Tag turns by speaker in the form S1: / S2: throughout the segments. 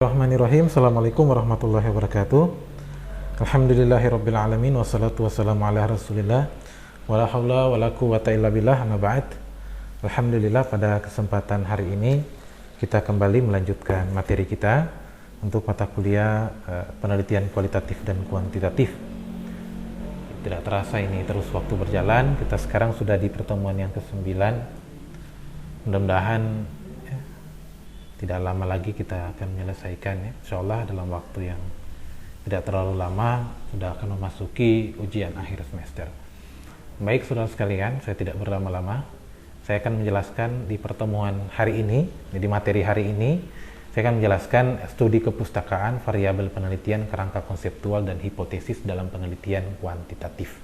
S1: Bismillahirrahmanirrahim. Assalamualaikum warahmatullahi wabarakatuh. Alhamdulillahirabbil alamin wassalatu wassalamu ala Rasulillah wala haula wala quwwata illa billah amma ba'd. Alhamdulillah, pada kesempatan hari ini kita kembali melanjutkan materi kita untuk mata kuliah penelitian kualitatif dan kuantitatif. Tidak terasa ini terus waktu berjalan. Kita sekarang sudah di pertemuan yang ke-9. Mudah-mudahan tidak lama lagi kita akan menyelesaikan, ya. Insyaallah dalam waktu yang tidak terlalu lama sudah akan memasuki ujian akhir semester. Baik saudara sekalian, saya tidak berlama-lama. Saya akan menjelaskan di pertemuan hari ini, di materi hari ini, saya akan menjelaskan studi kepustakaan, variabel penelitian, kerangka konseptual dan hipotesis dalam penelitian kuantitatif.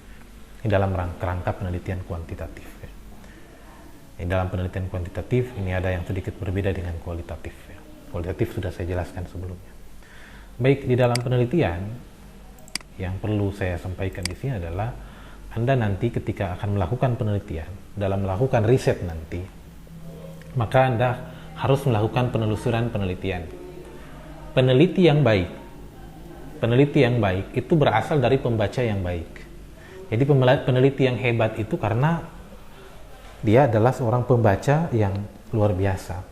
S1: Ini dalam kerangka penelitian kuantitatif. Dalam penelitian kuantitatif ini ada yang sedikit berbeda dengan kualitatif, ya. Kualitatif sudah saya jelaskan sebelumnya. Baik, di dalam penelitian yang perlu saya sampaikan di sini adalah Anda nanti ketika akan melakukan penelitian, dalam melakukan riset nanti, maka Anda harus melakukan penelusuran penelitian. Peneliti yang baik itu berasal dari pembaca yang baik. Jadi peneliti yang hebat itu karena dia adalah seorang pembaca yang luar biasa.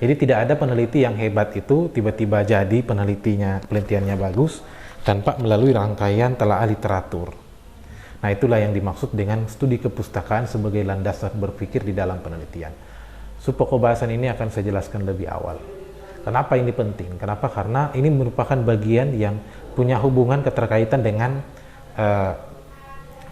S1: Jadi tidak ada peneliti yang hebat itu tiba-tiba jadi penelitiannya bagus tanpa melalui rangkaian telaah literatur. Nah, itulah yang dimaksud dengan studi kepustakaan sebagai landasan berpikir di dalam penelitian. Pokok bahasan ini akan saya jelaskan lebih awal. Kenapa ini penting? Kenapa? Karena ini merupakan bagian yang punya hubungan keterkaitan dengan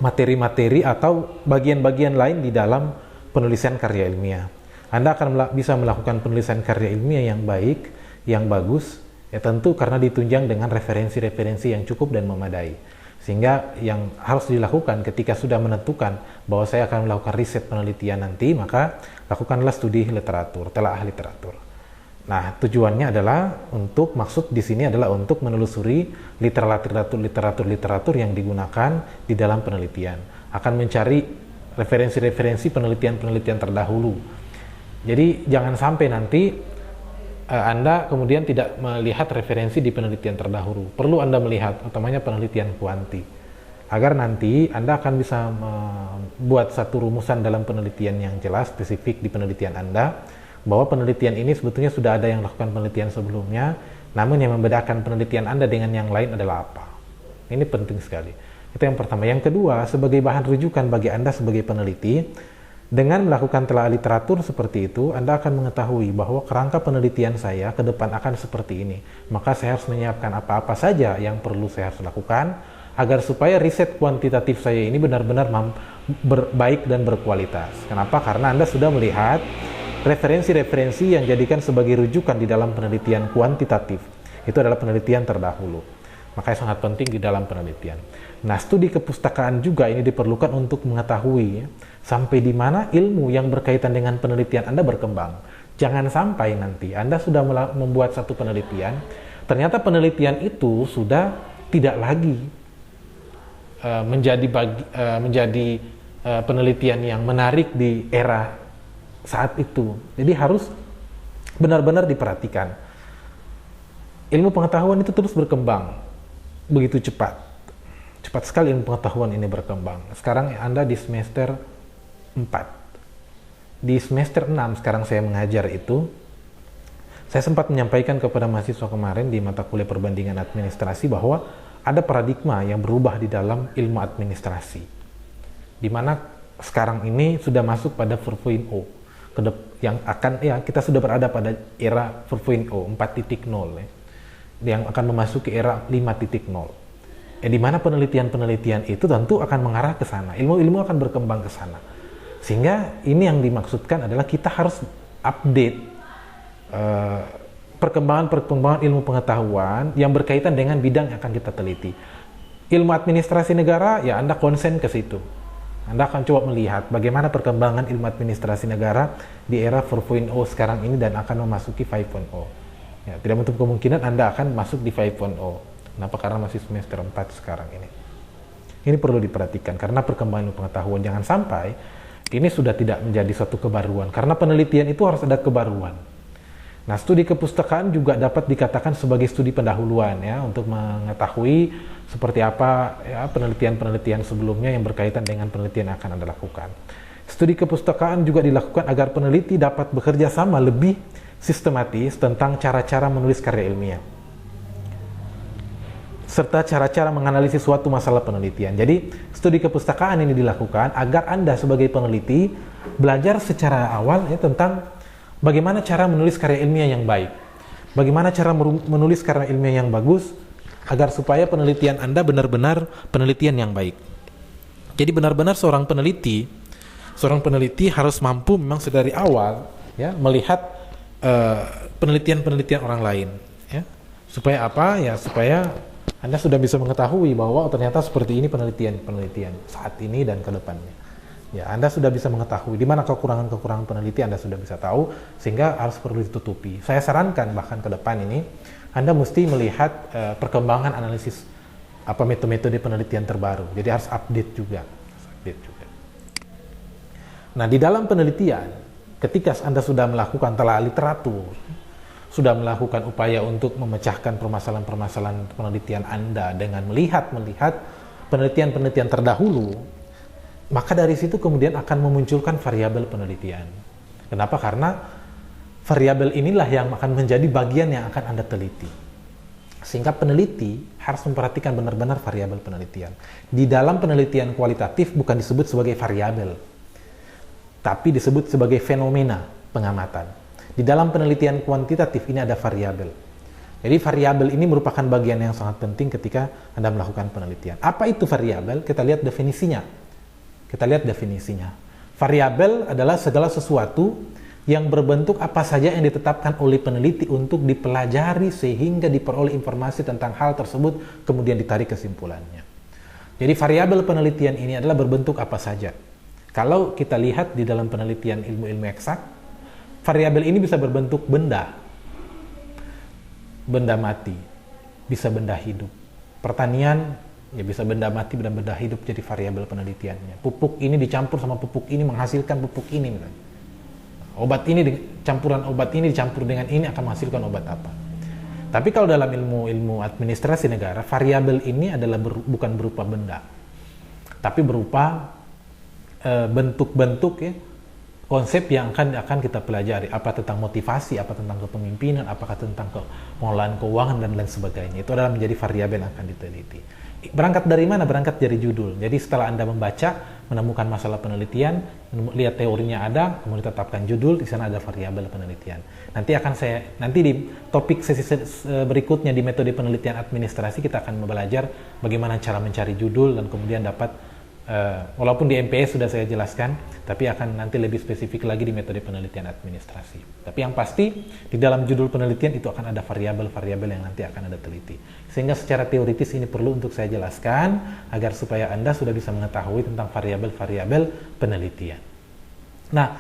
S1: materi-materi atau bagian-bagian lain di dalam penulisan karya ilmiah. Anda akan bisa melakukan penulisan karya ilmiah yang baik, yang bagus, ya tentu karena ditunjang dengan referensi-referensi yang cukup dan memadai. Sehingga yang harus dilakukan ketika sudah menentukan bahwa saya akan melakukan riset penelitian nanti, maka lakukanlah studi literatur, telaah literatur. Nah, tujuannya adalah maksud di sini adalah untuk menelusuri literatur yang digunakan di dalam penelitian. Akan mencari referensi-referensi penelitian-penelitian terdahulu. Jadi jangan sampai nanti Anda kemudian tidak melihat referensi di penelitian terdahulu. Perlu Anda melihat, utamanya penelitian kuanti, agar nanti Anda akan bisa membuat satu rumusan dalam penelitian yang jelas, spesifik di penelitian Anda, bahwa penelitian ini sebetulnya sudah ada yang melakukan penelitian sebelumnya, namun yang membedakan penelitian Anda dengan yang lain adalah apa. Ini penting sekali. Itu yang pertama. Yang kedua, sebagai bahan rujukan bagi Anda sebagai peneliti, dengan melakukan telaah literatur seperti itu, Anda akan mengetahui bahwa kerangka penelitian saya ke depan akan seperti ini. Maka saya harus menyiapkan apa-apa saja yang perlu saya harus lakukan, agar supaya riset kuantitatif saya ini benar-benar baik dan berkualitas. Kenapa? Karena Anda sudah melihat referensi-referensi yang jadikan sebagai rujukan di dalam penelitian kuantitatif. Itu adalah penelitian terdahulu. Makanya sangat penting di dalam penelitian. Nah, studi kepustakaan juga ini diperlukan untuk mengetahui, ya, sampai di mana ilmu yang berkaitan dengan penelitian Anda berkembang. Jangan sampai nanti Anda sudah membuat satu penelitian, ternyata penelitian itu sudah tidak lagi menjadi penelitian yang menarik di era saat itu. Jadi harus benar-benar diperhatikan. Ilmu pengetahuan itu terus berkembang begitu cepat. Cepat sekali ilmu pengetahuan ini berkembang. Sekarang Anda di semester 4. Di semester 6 sekarang saya mengajar itu, saya sempat menyampaikan kepada mahasiswa kemarin di mata kuliah perbandingan administrasi bahwa ada paradigma yang berubah di dalam ilmu administrasi. Di mana sekarang ini sudah masuk pada 4.0. Yang akan, ya, kita sudah berada pada era 4.0, 4.0, ya, yang akan memasuki era 5.0. Di mana penelitian-penelitian itu tentu akan mengarah ke sana. Ilmu-ilmu akan berkembang ke sana. Sehingga ini yang dimaksudkan adalah kita harus update perkembangan ilmu pengetahuan yang berkaitan dengan bidang yang akan kita teliti. Ilmu administrasi negara, ya Anda konsen ke situ. Anda akan coba melihat bagaimana perkembangan ilmu administrasi negara di era 4.0 sekarang ini dan akan memasuki 5.0. Ya, tidak menutup kemungkinan Anda akan masuk di 5.0. Kenapa? Karena masih semester 4 sekarang ini. Ini perlu diperhatikan karena perkembangan ilmu pengetahuan. Jangan sampai ini sudah tidak menjadi suatu kebaruan. Karena penelitian itu harus ada kebaruan. Nah, studi kepustakaan juga dapat dikatakan sebagai studi pendahuluan ya, untuk mengetahui seperti apa ya penelitian-penelitian sebelumnya yang berkaitan dengan penelitian yang akan Anda lakukan. Studi kepustakaan juga dilakukan agar peneliti dapat bekerja sama lebih sistematis tentang cara-cara menulis karya ilmiah, serta cara-cara menganalisis suatu masalah penelitian. Jadi, studi kepustakaan ini dilakukan agar Anda sebagai peneliti belajar secara awal ya, tentang bagaimana cara menulis karya ilmiah yang baik, bagaimana cara menulis karya ilmiah yang bagus, agar supaya penelitian Anda benar-benar penelitian yang baik. Jadi benar-benar seorang peneliti harus mampu memang sedari awal ya melihat penelitian-penelitian orang lain ya. Supaya apa? Ya supaya Anda sudah bisa mengetahui bahwa ternyata seperti ini penelitian saat ini dan ke depannya. Ya, Anda sudah bisa mengetahui di mana kekurangan-kekurangan peneliti, Anda sudah bisa tahu, sehingga harus perlu ditutupi. Saya sarankan bahkan ke depan ini Anda mesti melihat perkembangan analisis metode penelitian terbaru. Jadi harus update juga. Nah, di dalam penelitian, ketika Anda sudah melakukan telah literatur, sudah melakukan upaya untuk memecahkan permasalahan-permasalahan penelitian Anda dengan melihat penelitian-penelitian terdahulu, maka dari situ kemudian akan memunculkan variabel penelitian. Kenapa? Karena variabel inilah yang akan menjadi bagian yang akan Anda teliti. Sehingga peneliti harus memperhatikan benar-benar variabel penelitian. Di dalam penelitian kualitatif bukan disebut sebagai variabel, tapi disebut sebagai fenomena pengamatan. Di dalam penelitian kuantitatif ini ada variabel. Jadi variabel ini merupakan bagian yang sangat penting ketika Anda melakukan penelitian. Apa itu variabel? Kita lihat definisinya. Variabel adalah segala sesuatu yang berbentuk apa saja yang ditetapkan oleh peneliti untuk dipelajari sehingga diperoleh informasi tentang hal tersebut, kemudian ditarik kesimpulannya. Jadi variabel penelitian ini adalah berbentuk apa saja. Kalau kita lihat di dalam penelitian ilmu-ilmu eksak, variabel ini bisa berbentuk benda mati, bisa benda hidup. Pertanian ya bisa benda mati dan benda hidup, jadi variabel penelitiannya. Pupuk ini dicampur sama pupuk ini menghasilkan pupuk ini misalnya. Campuran obat ini dicampur dengan ini akan menghasilkan obat apa. Tapi kalau dalam ilmu administrasi negara, variabel ini adalah bukan berupa benda, tapi berupa bentuk-bentuk ya, konsep yang akan kita pelajari, apa tentang motivasi, apa tentang kepemimpinan, apakah tentang pengelolaan keuangan dan lain sebagainya. Itu adalah menjadi variabel yang akan diteliti. Berangkat dari mana? Berangkat dari judul. Jadi setelah Anda membaca, menemukan masalah penelitian, lihat teorinya ada, kemudian tetapkan judul, di sana ada variabel penelitian. Nanti di topik sesi berikutnya di metode penelitian administrasi kita akan belajar bagaimana cara mencari judul dan kemudian dapat walaupun di MPS sudah saya jelaskan, tapi akan nanti lebih spesifik lagi di metode penelitian administrasi. Tapi yang pasti, di dalam judul penelitian itu akan ada variabel-variabel yang nanti akan Anda teliti. Sehingga secara teoritis ini perlu untuk saya jelaskan, agar supaya Anda sudah bisa mengetahui tentang variabel-variabel penelitian. Nah,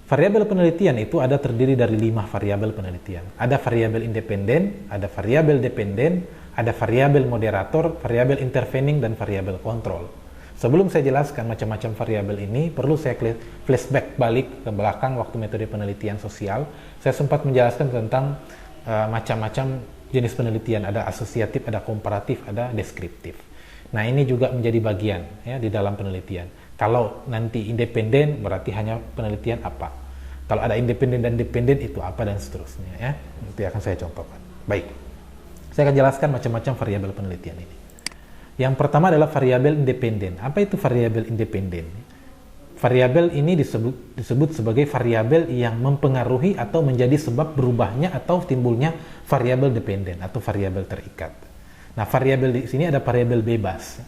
S1: variabel penelitian itu ada terdiri dari 5 variabel penelitian. Ada variabel independen, ada variabel dependen, ada variabel moderator, variabel intervening, dan variabel kontrol. Sebelum saya jelaskan macam-macam variabel ini, perlu saya flashback balik ke belakang waktu metode penelitian sosial. Saya sempat menjelaskan tentang macam-macam jenis penelitian, ada asosiatif, ada komparatif, ada deskriptif. Nah, ini juga menjadi bagian ya di dalam penelitian. Kalau nanti independen berarti hanya penelitian apa. Kalau ada independen dan dependen itu apa dan seterusnya ya. Itu akan saya contohkan. Baik. Saya akan jelaskan macam-macam variabel penelitian ini. Yang pertama adalah variabel independen. Apa itu variabel independen? Variabel ini disebut sebagai variabel yang mempengaruhi atau menjadi sebab berubahnya atau timbulnya variabel dependen atau variabel terikat. Nah, variabel di sini ada variabel bebas.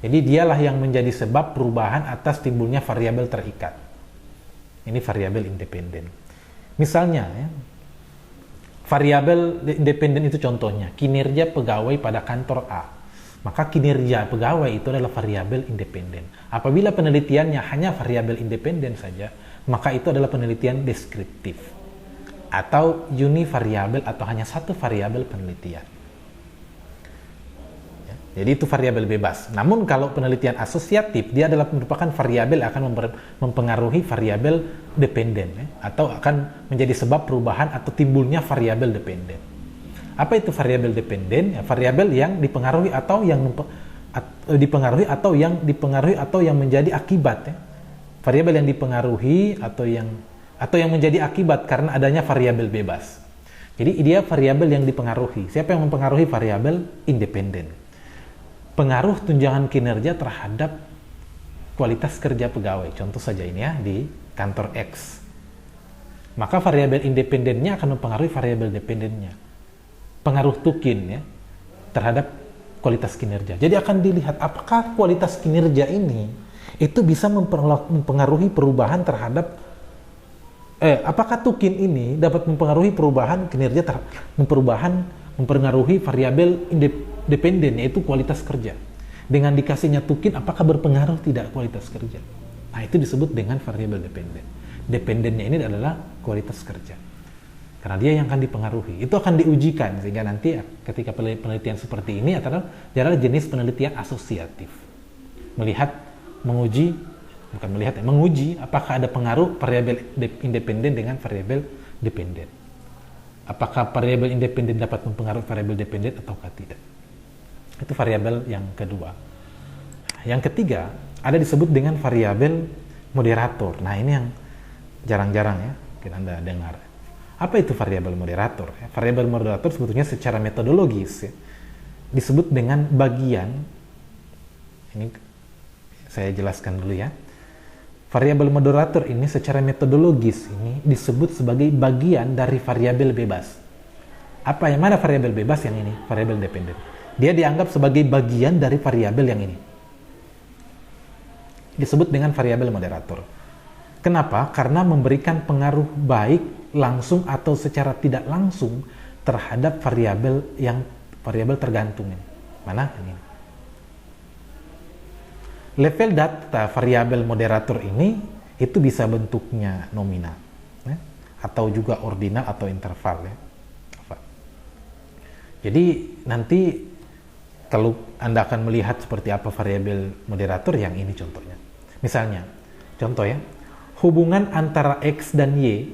S1: Jadi dialah yang menjadi sebab perubahan atas timbulnya variabel terikat. Ini variabel independen. Misalnya, ya, variabel independen itu contohnya kinerja pegawai pada kantor A. Maka kinerja pegawai itu adalah variabel independen. Apabila penelitiannya hanya variabel independen saja, maka itu adalah penelitian deskriptif atau univariabel atau hanya satu variabel penelitian. Ya. Jadi itu variabel bebas. Namun kalau penelitian asosiatif, dia adalah merupakan variabel yang akan mempengaruhi variabel dependen, ya, atau akan menjadi sebab perubahan atau timbulnya variabel dependen. Apa itu variabel dependen? Ya, variabel yang dipengaruhi atau yang menjadi akibat. Ya. Variabel yang dipengaruhi atau yang menjadi akibat karena adanya variabel bebas. Jadi dia variabel yang dipengaruhi. Siapa yang mempengaruhi? Variabel independen. Pengaruh tunjangan kinerja terhadap kualitas kerja pegawai. Contoh saja ini ya, di kantor X. Maka variabel independennya akan mempengaruhi variabel dependennya. Pengaruh tukin ya, terhadap kualitas kinerja. Jadi akan dilihat apakah kualitas kinerja ini itu bisa mempengaruhi perubahan terhadap apakah tukin ini dapat mempengaruhi perubahan kinerja mempengaruhi variabel independen, yaitu kualitas kerja. Dengan dikasihnya tukin, apakah berpengaruh tidak kualitas kerja? Nah, itu disebut dengan variabel dependen. Dependennya ini adalah kualitas kerja. Karena dia yang akan dipengaruhi. Itu akan diujikan, sehingga nanti ketika penelitian seperti ini adalah jenis penelitian asosiatif. Menguji apakah ada pengaruh variabel independen dengan variabel dependen. Apakah variabel independen dapat mempengaruhi variabel dependen ataukah tidak. Itu variabel yang kedua. Yang ketiga, ada disebut dengan variabel moderator. Nah, ini yang jarang-jarang ya kita Anda dengar. Apa itu variabel moderator? Variabel moderator sebetulnya secara metodologis ya, disebut dengan bagian. Ini saya jelaskan dulu ya. Variabel moderator ini secara metodologis ini disebut sebagai bagian dari variabel bebas. Apa yang mana variabel bebas? Yang ini, variabel dependen. Dia dianggap sebagai bagian dari variabel yang ini. Disebut dengan variabel moderator. Kenapa? Karena memberikan pengaruh baik langsung atau secara tidak langsung terhadap variabel tergantung ini. Mana? Ini. Level data variabel moderator ini itu bisa bentuknya nominal ya, atau juga ordinal atau interval ya. Jadi nanti kalau Anda akan melihat seperti apa variabel moderator, yang ini contohnya. Misalnya, contoh ya, hubungan antara X dan Y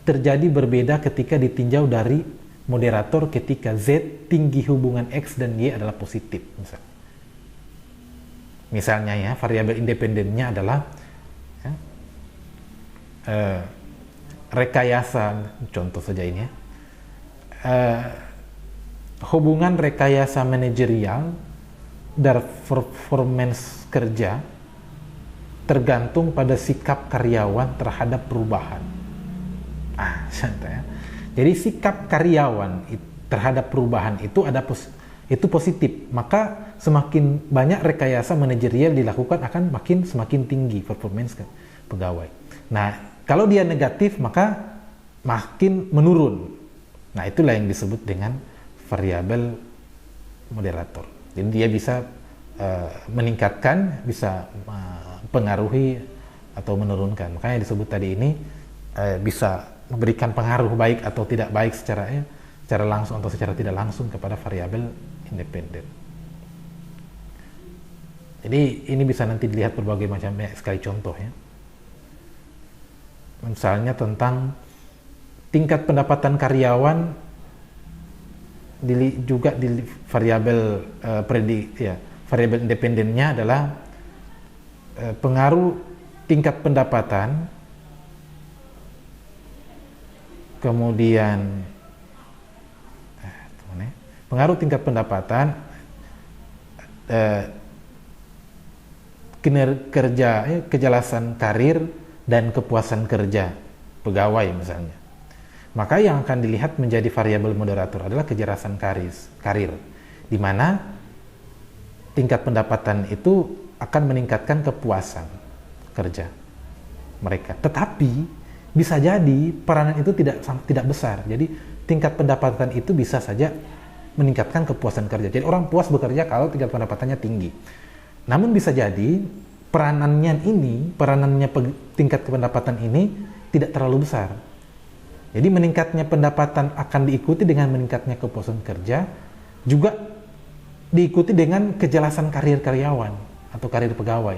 S1: terjadi berbeda ketika ditinjau dari moderator ketika Z tinggi hubungan X dan Y adalah positif misalnya. Misalnya ya, variabel independennya adalah ya, rekayasa, contoh saja ini ya, hubungan rekayasa manajerial dan performance kerja tergantung pada sikap karyawan terhadap perubahan. Santai ya. Jadi sikap karyawan terhadap perubahan itu itu positif, maka semakin banyak rekayasa manajerial dilakukan akan semakin tinggi performance pegawai. Nah, kalau dia negatif maka makin menurun. Nah, itulah yang disebut dengan variabel moderator. Jadi dia bisa meningkatkan, bisa mempengaruhi atau menurunkan. Makanya disebut tadi ini bisa memberikan pengaruh baik atau tidak baik secara langsung atau secara tidak langsung kepada variabel independen. Jadi ini bisa nanti dilihat berbagai macam sekali contoh ya. Misalnya tentang tingkat pendapatan karyawan juga di variabel variabel independennya adalah pengaruh tingkat pendapatan, kemudian pengaruh tingkat pendapatan, kinerja, kejelasan karir, dan kepuasan kerja pegawai misalnya. Maka yang akan dilihat menjadi variabel moderator adalah kejelasan karir, di mana tingkat pendapatan itu akan meningkatkan kepuasan kerja mereka. Tetapi bisa jadi peranan itu tidak besar. Jadi tingkat pendapatan itu bisa saja meningkatkan kepuasan kerja. Jadi orang puas bekerja kalau tingkat pendapatannya tinggi. Namun bisa jadi peranannya tingkat pendapatan ini tidak terlalu besar. Jadi meningkatnya pendapatan akan diikuti dengan meningkatnya kepuasan kerja, juga diikuti dengan kejelasan karir karyawan atau karir pegawai.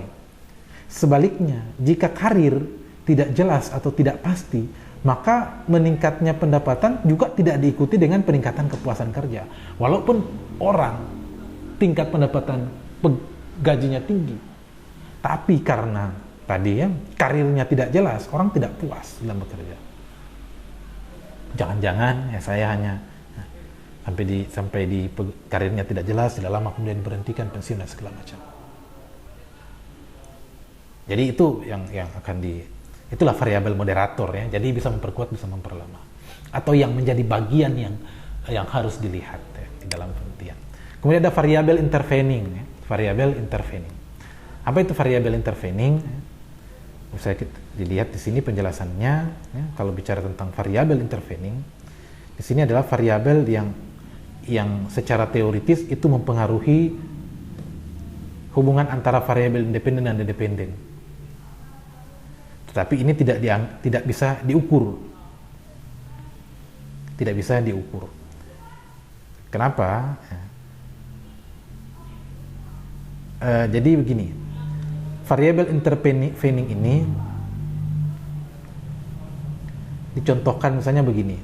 S1: Sebaliknya, jika karir tidak jelas atau tidak pasti, maka meningkatnya pendapatan juga tidak diikuti dengan peningkatan kepuasan kerja. Walaupun orang tingkat pendapatan gajinya tinggi, tapi karena tadi ya karirnya tidak jelas, orang tidak puas dalam bekerja. Jangan-jangan ya saya hanya sampai di karirnya tidak jelas, tidak lama kemudian berhentikan, pensiun dan segala macam. Jadi itu yang akan itulah variabel moderator ya. Jadi bisa memperkuat, bisa memperlemah. Atau yang menjadi bagian yang harus dilihat ya, di dalam penelitian. Kemudian ada variabel intervening ya. Variabel intervening. Apa itu variabel intervening? Bisa dilihat di sini penjelasannya ya. Kalau bicara tentang variabel intervening, di sini adalah variabel yang secara teoritis itu mempengaruhi hubungan antara variabel independen dan dependen. Tetapi ini tidak bisa diukur. Tidak bisa diukur. Kenapa? Jadi begini, variabel intervening ini dicontohkan misalnya begini,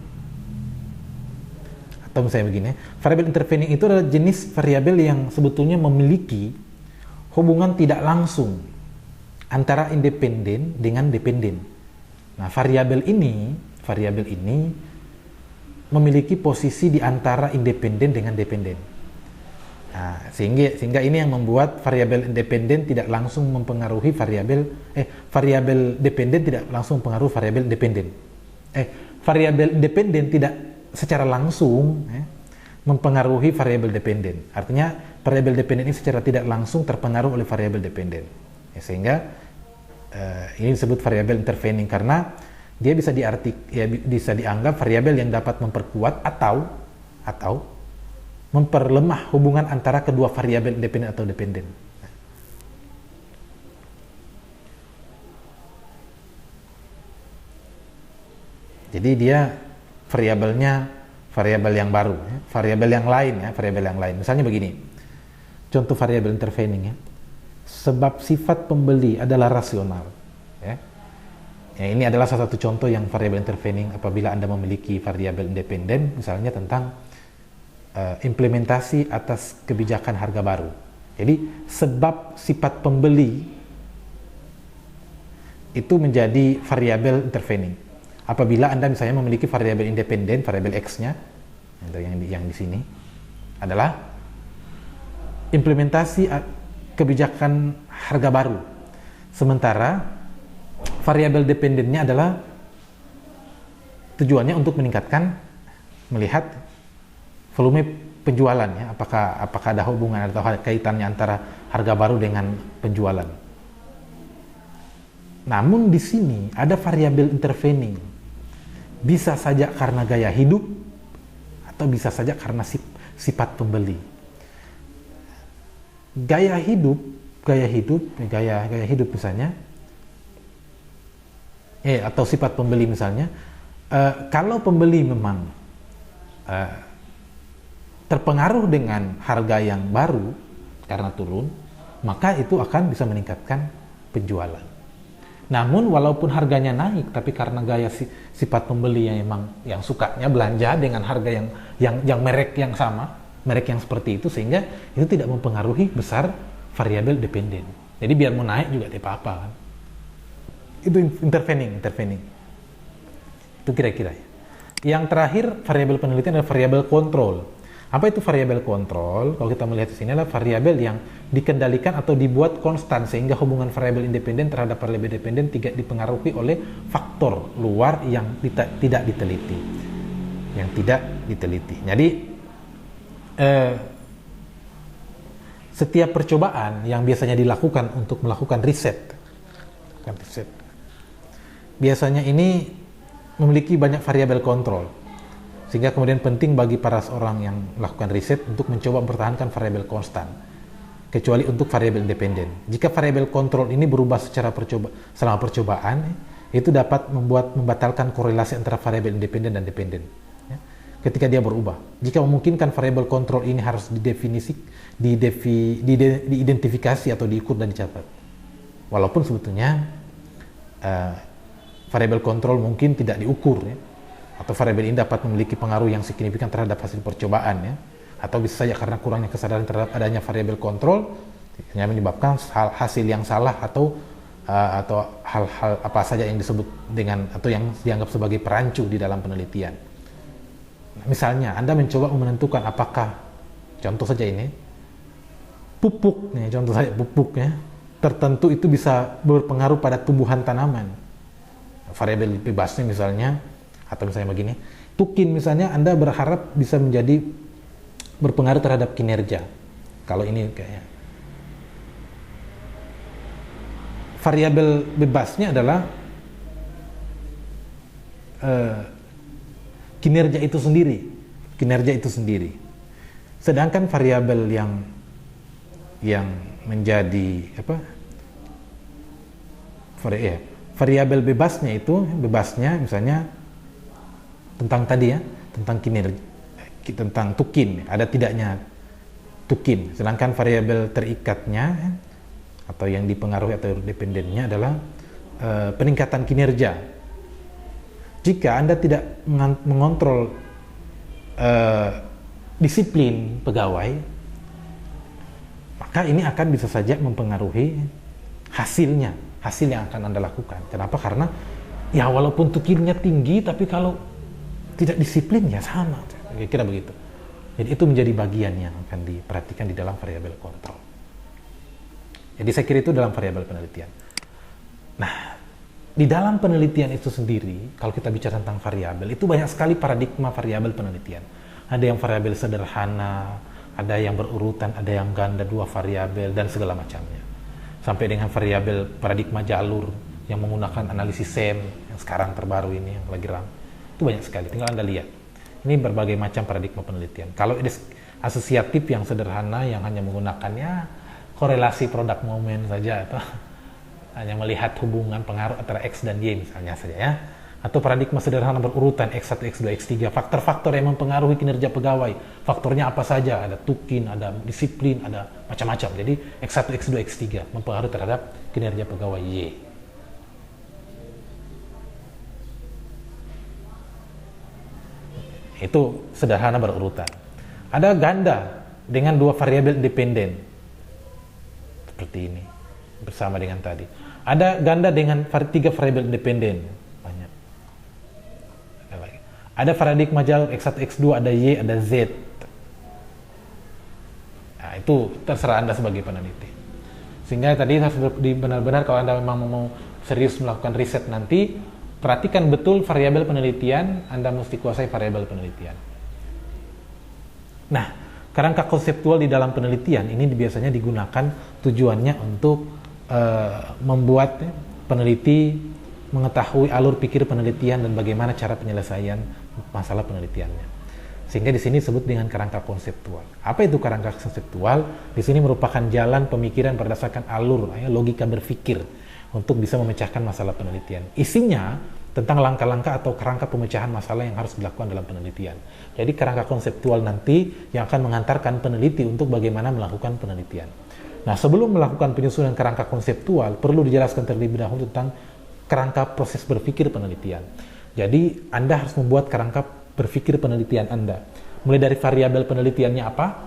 S1: atau misalnya begini, variabel intervening itu adalah jenis variabel yang sebetulnya memiliki hubungan tidak langsung antara independen dengan dependen. Nah, variabel ini memiliki posisi di antara independen dengan dependen. Nah, sehingga ini yang membuat variabel independen tidak langsung mempengaruhi variabel dependen tidak langsung mempengaruhi variabel independen. Variabel independen tidak secara langsung mempengaruhi variabel dependen. Artinya variabel dependen ini secara tidak langsung terpengaruh oleh variabel dependen. Sehingga ini disebut variabel intervening karena dia bisa bisa dianggap variabel yang dapat memperkuat atau memperlemah hubungan antara kedua variabel independen atau dependen. Jadi dia variabel yang baru, variabel yang lain. Misalnya begini, contoh variabel intervening ya. Sebab sifat pembeli adalah rasional. Ya, ini adalah salah satu contoh yang variabel intervening apabila Anda memiliki variabel independen, misalnya tentang implementasi atas kebijakan harga baru. Jadi sebab sifat pembeli itu menjadi variabel intervening. Apabila Anda misalnya memiliki variabel independen, variabel X-nya, yang di sini adalah implementasi kebijakan harga baru. Sementara variabel dependennya adalah tujuannya untuk melihat volume penjualan ya, apakah ada hubungan atau kaitannya antara harga baru dengan penjualan. Namun di sini ada variabel intervening. Bisa saja karena gaya hidup atau bisa saja karena sifat pembeli. Gaya hidup misalnya atau sifat pembeli misalnya, kalau pembeli memang terpengaruh dengan harga yang baru karena turun, maka itu akan bisa meningkatkan penjualan. Namun walaupun harganya naik, tapi karena gaya sifat pembeli yang sukanya belanja dengan harga yang merek yang sama, merek yang seperti itu, sehingga itu tidak mempengaruhi besar variabel dependen. Jadi biar mau naik juga tidak apa-apa kan. Itu intervening. Itu kira-kira ya. Yang terakhir variabel penelitian adalah variabel kontrol. Apa itu variabel kontrol? Kalau kita melihat di sini adalah variabel yang dikendalikan atau dibuat konstan sehingga hubungan variabel independen terhadap variabel dependen tidak dipengaruhi oleh faktor luar yang tidak diteliti. Jadi setiap percobaan yang biasanya dilakukan untuk melakukan riset, biasanya ini memiliki banyak variabel kontrol. Sehingga kemudian penting bagi para seorang yang melakukan riset untuk mencoba mempertahankan variabel konstan, kecuali untuk variabel independen. Jika variabel kontrol ini berubah selama percobaan, itu dapat membatalkan korelasi antara variabel independen dan dependen. Ya. ketika dia berubah. Jika memungkinkan variabel kontrol ini harus diidentifikasi atau diukur dan dicatat. Walaupun sebetulnya variabel kontrol mungkin tidak diukur ya, atau variabel ini dapat memiliki pengaruh yang signifikan terhadap hasil percobaan ya, atau bisa saja karena kurangnya kesadaran terhadap adanya variabel kontrol yang menyebabkan hasil yang salah atau hal-hal apa saja yang disebut dengan atau yang dianggap sebagai perancu di dalam penelitian. Misalnya Anda mencoba menentukan apakah, contoh saja ini, pupuk nih, contoh saja pupuknya tertentu itu bisa berpengaruh pada tumbuhan tanaman. Variabel bebasnya misalnya, atau misalnya begini, tukin misalnya Anda berharap bisa menjadi berpengaruh terhadap kinerja. Kalau ini kayaknya variabel bebasnya adalah kinerja itu sendiri. Sedangkan variabel yang menjadi variabel bebasnya misalnya tentang tadi ya, tentang kinerja, tentang tukin, ada tidaknya tukin. Sedangkan variabel terikatnya atau yang dipengaruhi atau dependennya adalah peningkatan kinerja. Jika Anda tidak mengontrol disiplin pegawai, maka ini akan bisa saja mempengaruhi hasil yang akan Anda lakukan. Kenapa? Karena ya walaupun tukinnya tinggi, tapi kalau tidak disiplin ya sama, kira-kira begitu. Jadi itu menjadi bagian yang akan diperhatikan di dalam variabel kontrol. Jadi saya kira itu dalam variabel penelitian. Nah, di dalam penelitian itu sendiri, kalau kita bicara tentang variabel, itu banyak sekali paradigma variabel penelitian. Ada yang variabel sederhana, ada yang berurutan, ada yang ganda, 2 variabel, dan segala macamnya. Sampai dengan variabel paradigma jalur yang menggunakan analisis SEM, yang sekarang terbaru ini, yang lagi ramai. Itu banyak sekali, tinggal Anda lihat. Ini berbagai macam paradigma penelitian. Kalau asosiatif yang sederhana, yang hanya menggunakannya korelasi produk momen saja, atau hanya melihat hubungan pengaruh antara X dan Y misalnya saja ya, atau paradigma sederhana berurutan X1, X2, X3, faktor-faktor yang mempengaruhi kinerja pegawai, faktornya apa saja, ada tukin, ada disiplin, ada macam-macam. Jadi X1, X2, X3 mempengaruhi terhadap kinerja pegawai Y. Itu sederhana berurutan. Ada ganda dengan 2 variabel independen seperti ini, bersama dengan tadi. Ada ganda dengan 3 variabel independen, banyak. Ada paradigma jalur X1, X2, ada Y, ada Z. Nah, itu terserah Anda sebagai peneliti. Sehingga tadi harus benar-benar kalau Anda memang mau serius melakukan riset nanti, perhatikan betul variabel penelitian, Anda mesti kuasai variabel penelitian. Nah, kerangka konseptual di dalam penelitian ini biasanya digunakan tujuannya untuk membuat peneliti mengetahui alur pikir penelitian dan bagaimana cara penyelesaian masalah penelitiannya. Sehingga di sini disebut dengan kerangka konseptual. Apa itu kerangka konseptual? Di sini merupakan jalan pemikiran berdasarkan alur, logika berpikir untuk bisa memecahkan masalah penelitian. Isinya tentang langkah-langkah atau kerangka pemecahan masalah yang harus dilakukan dalam penelitian. Jadi kerangka konseptual nanti yang akan mengantarkan peneliti untuk bagaimana melakukan penelitian. Nah, sebelum melakukan penyusunan kerangka konseptual, perlu dijelaskan terlebih dahulu tentang kerangka proses berpikir penelitian. Jadi, Anda harus membuat kerangka berpikir penelitian Anda. Mulai dari variabel penelitiannya apa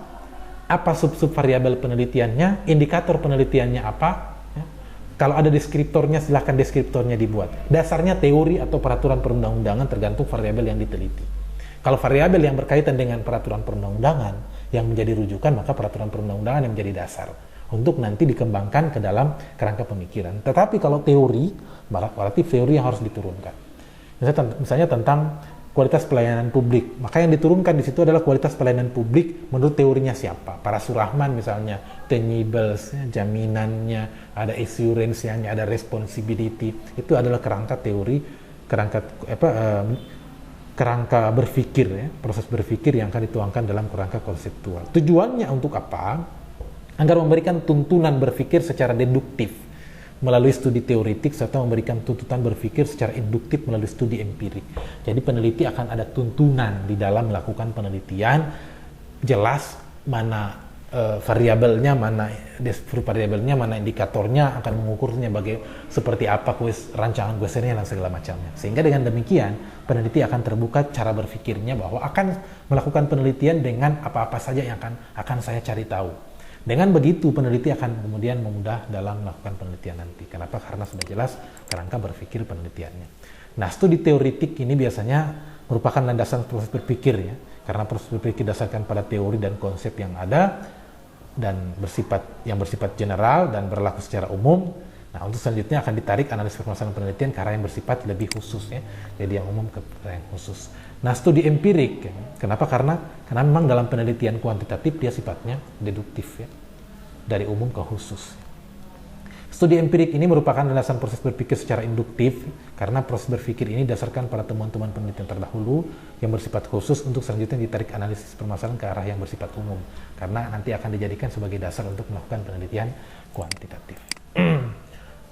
S1: sub-sub variabel penelitiannya, indikator penelitiannya apa. Kalau ada deskriptornya, silahkan deskriptornya dibuat. Dasarnya teori atau peraturan perundang-undangan tergantung variabel yang diteliti. Kalau variabel yang berkaitan dengan peraturan perundang-undangan yang menjadi rujukan, maka peraturan perundang-undangan yang menjadi dasar untuk nanti dikembangkan ke dalam kerangka pemikiran. Tetapi kalau teori, berarti teori yang harus diturunkan. Misalnya tentang kualitas pelayanan publik, maka yang diturunkan di situ adalah kualitas pelayanan publik menurut teorinya siapa. Para Surahman misalnya, tangibles, jaminannya, ada assurance-nya, ada responsibility. Itu adalah kerangka teori, kerangka berpikir, ya, proses berpikir yang akan dituangkan dalam kerangka konseptual. Tujuannya untuk apa? Agar memberikan tuntunan berpikir secara deduktif, melalui studi teoritik serta memberikan tuntutan berpikir secara induktif melalui studi empirik. Jadi peneliti akan ada tuntunan di dalam melakukan penelitian, jelas mana variabelnya, mana variabelnya, mana indikatornya, akan mengukurnya seperti apa rancangan kuesionernya dan segala macamnya. Sehingga dengan demikian peneliti akan terbuka cara berpikirnya bahwa akan melakukan penelitian dengan apa-apa saja yang akan saya cari tahu. Dengan begitu peneliti akan kemudian memudah dalam melakukan penelitian nanti. Kenapa? Karena sudah jelas kerangka berpikir penelitiannya. Nah, studi teoritik ini biasanya merupakan landasan proses berpikir ya, karena proses berpikir dasarkan pada teori dan konsep yang ada dan bersifat general dan berlaku secara umum. Nah, untuk selanjutnya akan ditarik analisis permasalahan penelitian ke arah yang bersifat lebih khusus ya. Jadi yang umum ke yang khusus. Nah, studi empirik, ya. Kenapa? Karena memang dalam penelitian kuantitatif dia sifatnya deduktif ya. Dari umum ke khusus. Studi empirik ini merupakan landasan proses berpikir secara induktif karena proses berpikir ini dasarkan pada temuan-temuan penelitian terdahulu yang bersifat khusus untuk selanjutnya ditarik analisis permasalahan ke arah yang bersifat umum karena nanti akan dijadikan sebagai dasar untuk melakukan penelitian kuantitatif.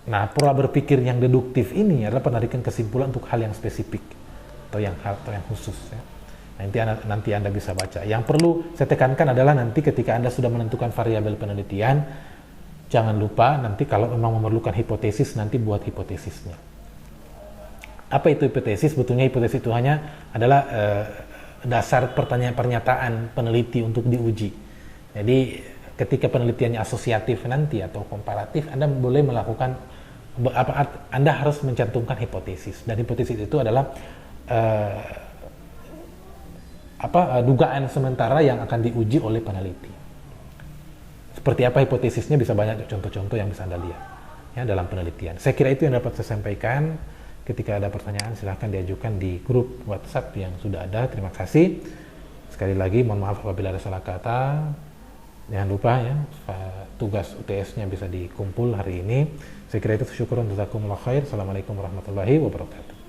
S1: Nah, pola berpikir yang deduktif ini adalah penarikan kesimpulan untuk hal yang spesifik atau yang khusus ya. Nanti Anda bisa baca. Yang perlu saya tekankan adalah nanti ketika Anda sudah menentukan variabel penelitian, jangan lupa nanti kalau memang memerlukan hipotesis, nanti buat hipotesisnya. Apa itu hipotesis? Sebetulnya hipotesis itu hanya adalah dasar pernyataan peneliti untuk diuji. Jadi ketika penelitiannya asosiatif nanti atau komparatif, Anda boleh melakukan, Anda harus mencantumkan hipotesis. Dan hipotesis itu adalah dugaan sementara yang akan diuji oleh peneliti. Seperti apa hipotesisnya bisa banyak contoh-contoh yang bisa Anda lihat ya dalam penelitian. Saya kira itu yang dapat saya sampaikan. Ketika ada pertanyaan silahkan diajukan di grup WhatsApp yang sudah ada. Terima kasih. Sekali lagi mohon maaf apabila ada salah kata. Jangan lupa ya tugas UTS-nya bisa dikumpul hari ini. Saya kira itu syukur untuk jazakumullah khair. Assalamualaikum warahmatullahi wabarakatuh.